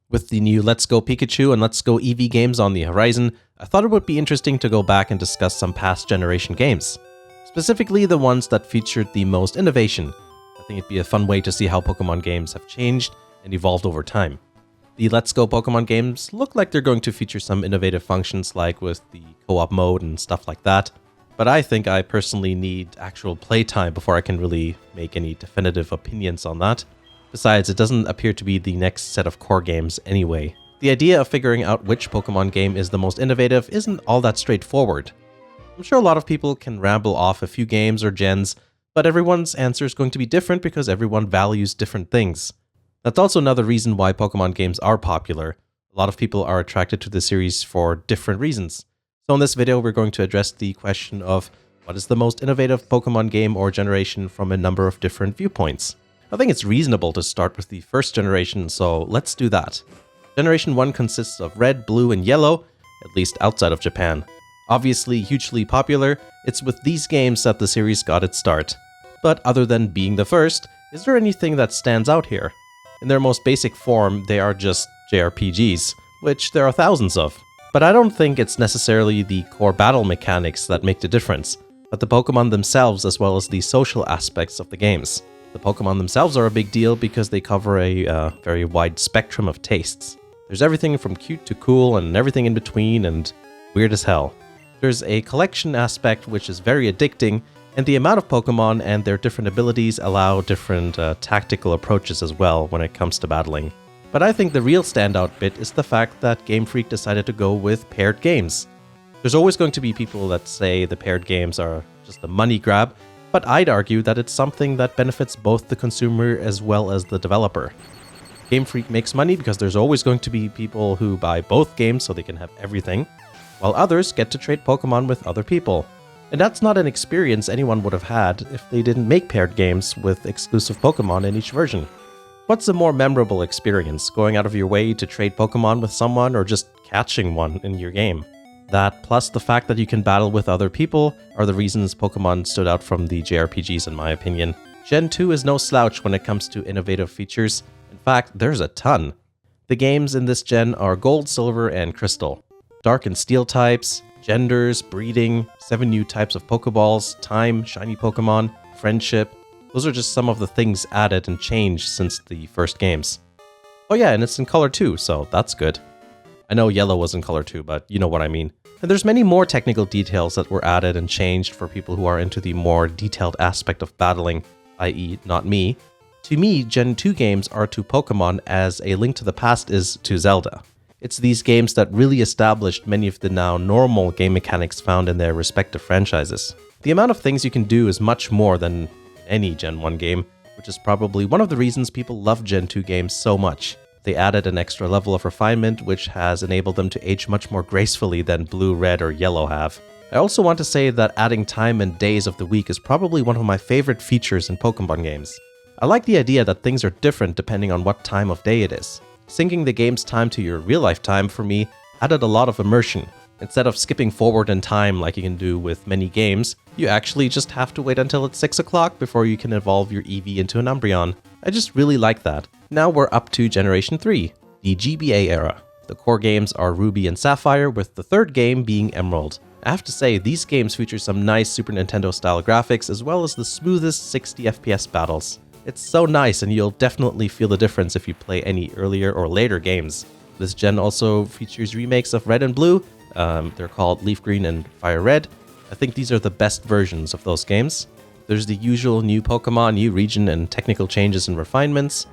With the new Let's Go Pikachu and Let's Go Eevee games on the horizon, I thought it would be interesting to go back and discuss some past generation games. Specifically the ones that featured the most innovation. I think it'd be a fun way to see how Pokemon games have changed and evolved over time. The Let's Go Pokemon games look like they're going to feature some innovative functions like with the co-op mode and stuff like that, but I think I personally need actual playtime before I can really make any definitive opinions on that. Besides, it doesn't appear to be the next set of core games anyway. The idea of figuring out which Pokemon game is the most innovative isn't all that straightforward. I'm sure a lot of people can ramble off a few games or gens, but everyone's answer is going to be different because everyone values different things. That's also another reason why Pokemon games are popular. A lot of people are attracted to the series for different reasons. So in this video, we're going to address the question of what is the most innovative Pokemon game or generation from a number of different viewpoints. I think it's reasonable to start with the first generation, so let's do that. Generation 1 consists of Red, Blue, and Yellow, at least outside of Japan. Obviously hugely popular, it's with these games that the series got its start. But other than being the first, is there anything that stands out here? In their most basic form, they are just JRPGs, which there are thousands of. But I don't think it's necessarily the core battle mechanics that make the difference, but the Pokemon themselves as well as the social aspects of the games. The Pokemon themselves are a big deal because they cover a very wide spectrum of tastes. There's everything from cute to cool and everything in between and weird as hell. There's a collection aspect which is very addicting, and the amount of Pokemon and their different abilities allow different tactical approaches as well when it comes to battling. But I think the real standout bit is the fact that Game Freak decided to go with paired games. There's always going to be people that say the paired games are just a money grab, but I'd argue that it's something that benefits both the consumer as well as the developer. Game Freak makes money because there's always going to be people who buy both games so they can have everything, while others get to trade Pokemon with other people. And that's not an experience anyone would have had if they didn't make paired games with exclusive Pokemon in each version. What's a more memorable experience, going out of your way to trade Pokemon with someone or just catching one in your game? That, plus the fact that you can battle with other people, are the reasons Pokemon stood out from the JRPGs in my opinion. Gen 2 is no slouch when it comes to innovative features. In fact, there's a ton. The games in this gen are Gold, Silver, and Crystal. Dark and Steel types, genders, breeding, 7 new types of Pokeballs, time, shiny Pokemon, friendship. Those are just some of the things added and changed since the first games. Oh yeah, and it's in color too, so that's good. I know Yellow was in color too, but you know what I mean. And there's many more technical details that were added and changed for people who are into the more detailed aspect of battling, i.e. not me. To me, Gen 2 games are to Pokemon as A Link to the Past is to Zelda. It's these games that really established many of the now normal game mechanics found in their respective franchises. The amount of things you can do is much more than any Gen 1 game, which is probably one of the reasons people love Gen 2 games so much. They added an extra level of refinement, which has enabled them to age much more gracefully than Blue, Red, or Yellow have. I also want to say that adding time and days of the week is probably one of my favorite features in Pokemon games. I like the idea that things are different depending on what time of day it is. Syncing the game's time to your real-life time, for me, added a lot of immersion. Instead of skipping forward in time like you can do with many games, you actually just have to wait until it's 6 o'clock before you can evolve your Eevee into an Umbreon. I just really like that. Now we're up to Generation 3, the GBA era. The core games are Ruby and Sapphire, with the third game being Emerald. I have to say, these games feature some nice Super Nintendo style graphics as well as the smoothest 60 FPS battles. It's so nice, and you'll definitely feel the difference if you play any earlier or later games. This gen also features remakes of Red and Blue. They're called Leaf Green and Fire Red. I think these are the best versions of those games. There's the usual new Pokemon, new region, and technical changes and refinements.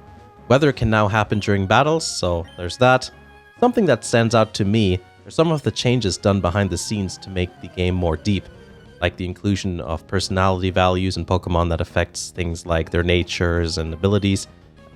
Weather can now happen during battles, so there's that. Something that stands out to me are some of the changes done behind the scenes to make the game more deep, like the inclusion of personality values in Pokemon that affects things like their natures and abilities,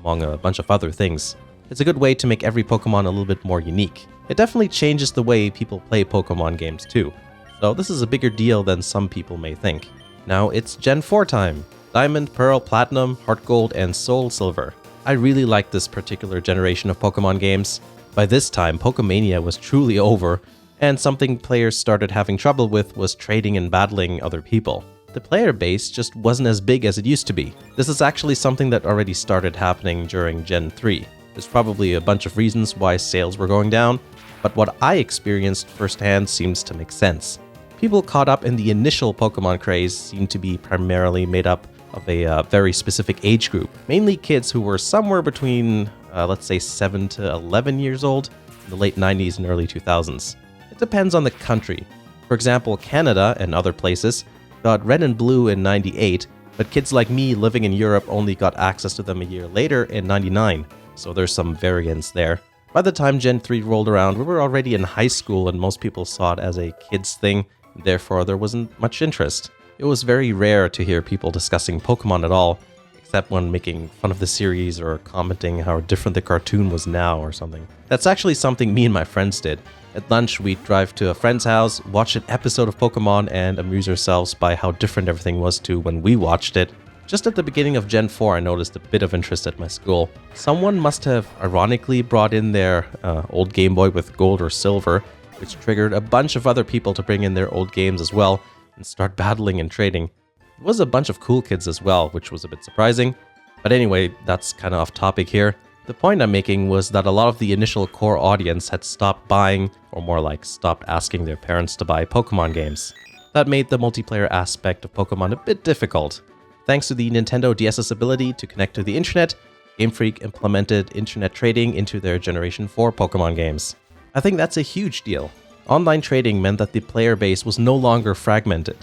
among a bunch of other things. It's a good way to make every Pokemon a little bit more unique. It definitely changes the way people play Pokemon games too, so this is a bigger deal than some people may think. Now it's Gen 4 time. Diamond, Pearl, Platinum, Heart Gold, and Soul Silver. I really like this particular generation of Pokemon games. By this time, Pokemania was truly over, and something players started having trouble with was trading and battling other people. The player base just wasn't as big as it used to be. This is actually something that already started happening during Gen 3. There's probably a bunch of reasons why sales were going down, but what I experienced firsthand seems to make sense. People caught up in the initial Pokemon craze seem to be primarily made up of a very specific age group, mainly kids who were somewhere between, let's say, 7 to 11 years old in the late 90s and early 2000s. It depends on the country. For example, Canada and other places got Red and Blue in 98, but kids like me living in Europe only got access to them a year later in 99, so there's some variance there. By the time Gen 3 rolled around, we were already in high school and most people saw it as a kids thing, and therefore there wasn't much interest. It was very rare to hear people discussing Pokemon at all, except when making fun of the series or commenting how different the cartoon was now or something. That's actually something me and my friends did. At lunch, we'd drive to a friend's house, watch an episode of Pokemon, and amuse ourselves by how different everything was to when we watched it. Just at the beginning of Gen 4, I noticed a bit of interest at my school. Someone must have ironically brought in their old Game Boy with gold or silver, which triggered a bunch of other people to bring in their old games as well and start battling and trading. It was a bunch of cool kids as well, which was a bit surprising. But anyway, that's kind of off topic here. The point I'm making was that a lot of the initial core audience had stopped buying, or more like stopped asking their parents to buy Pokemon games. That made the multiplayer aspect of Pokemon a bit difficult. Thanks to the Nintendo DS's ability to connect to the internet, Game Freak implemented internet trading into their Generation 4 Pokemon games. I think that's a huge deal. Online trading meant that the player base was no longer fragmented.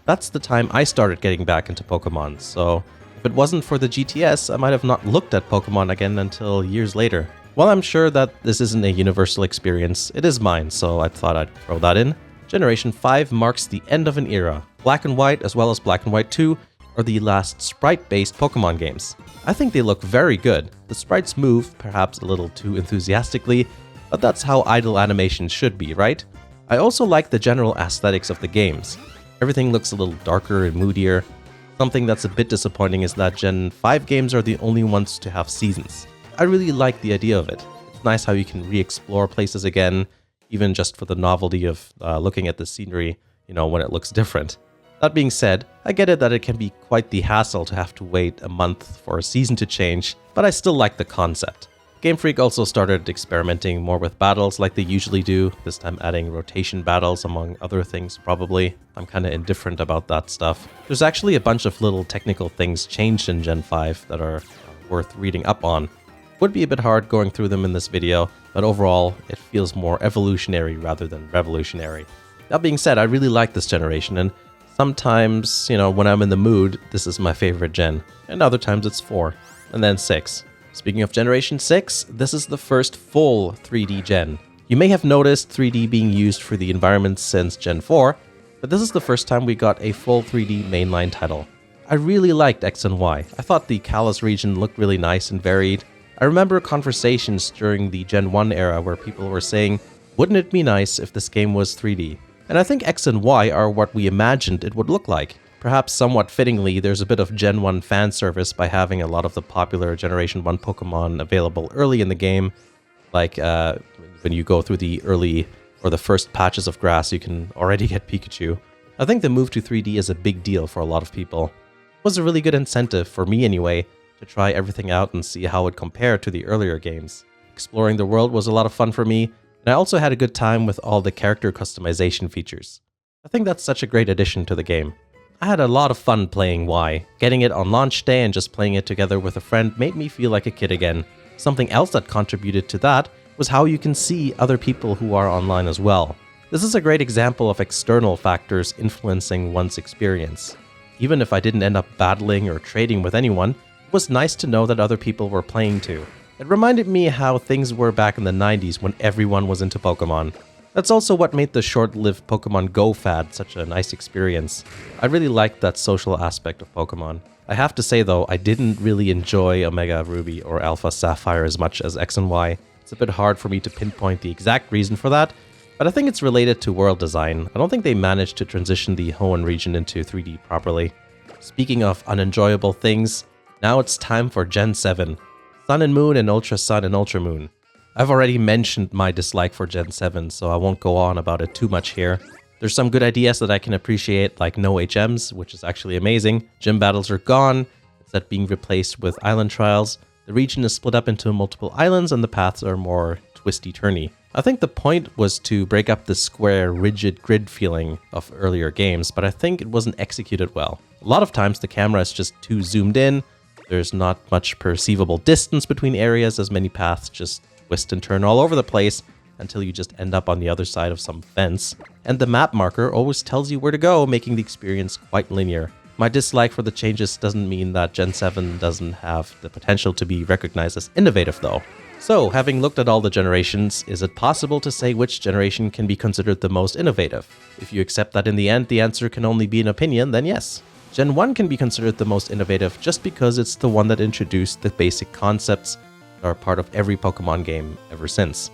That's the time I started getting back into Pokemon, so if it wasn't for the GTS, I might have not looked at Pokemon again until years later. While I'm sure that this isn't a universal experience, it is mine, so I thought I'd throw that in. Generation 5 marks the end of an era. Black and White, as well as Black and White 2, are the last sprite-based Pokemon games. I think they look very good. The sprites move, perhaps a little too enthusiastically, but that's how idle animation should be, right? I also like the general aesthetics of the games. Everything looks a little darker and moodier. Something that's a bit disappointing is that Gen 5 games are the only ones to have seasons. I really like the idea of it. It's nice how you can re-explore places again, even just for the novelty of looking at the scenery, when it looks different. That being said, I get it that it can be quite the hassle to have to wait a month for a season to change, but I still like the concept. Game Freak also started experimenting more with battles like they usually do, this time adding rotation battles among other things probably. I'm kinda indifferent about that stuff. There's actually a bunch of little technical things changed in Gen 5 that are worth reading up on. Would be a bit hard going through them in this video, but overall it feels more evolutionary rather than revolutionary. That being said, I really like this generation, and sometimes, when I'm in the mood, this is my favorite gen, and other times it's 4, and then 6. Speaking of Generation 6, this is the first full 3D gen. You may have noticed 3D being used for the environments since Gen 4, but this is the first time we got a full 3D mainline title. I really liked X and Y. I thought the Kalos region looked really nice and varied. I remember conversations during the Gen 1 era where people were saying, wouldn't it be nice if this game was 3D? And I think X and Y are what we imagined it would look like. Perhaps somewhat fittingly, there's a bit of Gen 1 fan service by having a lot of the popular Generation 1 Pokemon available early in the game. Like when you go through the early or the first patches of grass, you can already get Pikachu. I think the move to 3D is a big deal for a lot of people. It was a really good incentive, for me anyway, to try everything out and see how it compared to the earlier games. Exploring the world was a lot of fun for me, and I also had a good time with all the character customization features. I think that's such a great addition to the game. I had a lot of fun playing Y. Getting it on launch day and just playing it together with a friend made me feel like a kid again. Something else that contributed to that was how you can see other people who are online as well. This is a great example of external factors influencing one's experience. Even if I didn't end up battling or trading with anyone, it was nice to know that other people were playing too. It reminded me how things were back in the 90s when everyone was into Pokemon. That's also what made the short-lived Pokemon Go fad such a nice experience. I really liked that social aspect of Pokemon. I have to say though, I didn't really enjoy Omega Ruby or Alpha Sapphire as much as X and Y. It's a bit hard for me to pinpoint the exact reason for that, but I think it's related to world design. I don't think they managed to transition the Hoenn region into 3D properly. Speaking of unenjoyable things, now it's time for Gen 7. Sun and Moon and Ultra Sun and Ultra Moon. I've already mentioned my dislike for Gen 7, so I won't go on about it too much here. There's some good ideas that I can appreciate, like no HMs, which is actually amazing. Gym battles are gone, instead being replaced with island trials. The region is split up into multiple islands and the paths are more twisty-turny. I think the point was to break up the square, rigid grid feeling of earlier games, but I think it wasn't executed well. A lot of times the camera is just too zoomed in, there's not much perceivable distance between areas as many paths just twist and turn all over the place until you just end up on the other side of some fence. And the map marker always tells you where to go, making the experience quite linear. My dislike for the changes doesn't mean that Gen 7 doesn't have the potential to be recognized as innovative though. So, having looked at all the generations, is it possible to say which generation can be considered the most innovative? If you accept that in the end the answer can only be an opinion, then yes. Gen 1 can be considered the most innovative just because it's the one that introduced the basic concepts that are part of every Pokemon game ever since.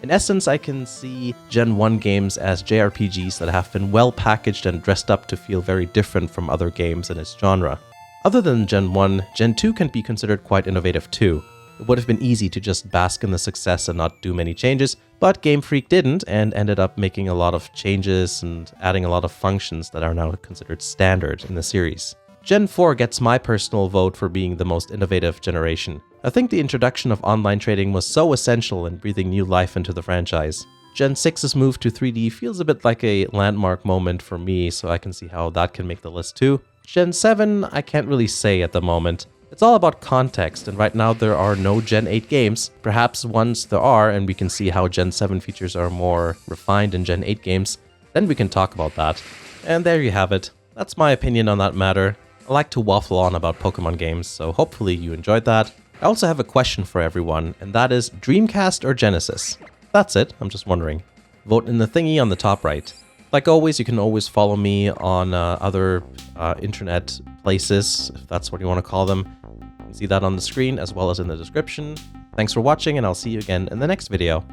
In essence, I can see Gen 1 games as JRPGs that have been well packaged and dressed up to feel very different from other games in its genre. Other than Gen 1, Gen 2 can be considered quite innovative too. It would have been easy to just bask in the success and not do many changes, but Game Freak didn't and ended up making a lot of changes and adding a lot of functions that are now considered standard in the series. Gen 4 gets my personal vote for being the most innovative generation. I think the introduction of online trading was so essential in breathing new life into the franchise. Gen 6's move to 3D feels a bit like a landmark moment for me, so I can see how that can make the list too. Gen 7, I can't really say at the moment. It's all about context, and right now there are no Gen 8 games. Perhaps once there are, and we can see how Gen 7 features are more refined in Gen 8 games, then we can talk about that. And there you have it. That's my opinion on that matter. I like to waffle on about Pokemon games, so hopefully you enjoyed that. I also have a question for everyone, and that is Dreamcast or Genesis? That's it, I'm just wondering. Vote in the thingy on the top right. Like always, you can always follow me on other internet places, if that's what you want to call them. You can see that on the screen as well as in the description. Thanks for watching, and I'll see you again in the next video.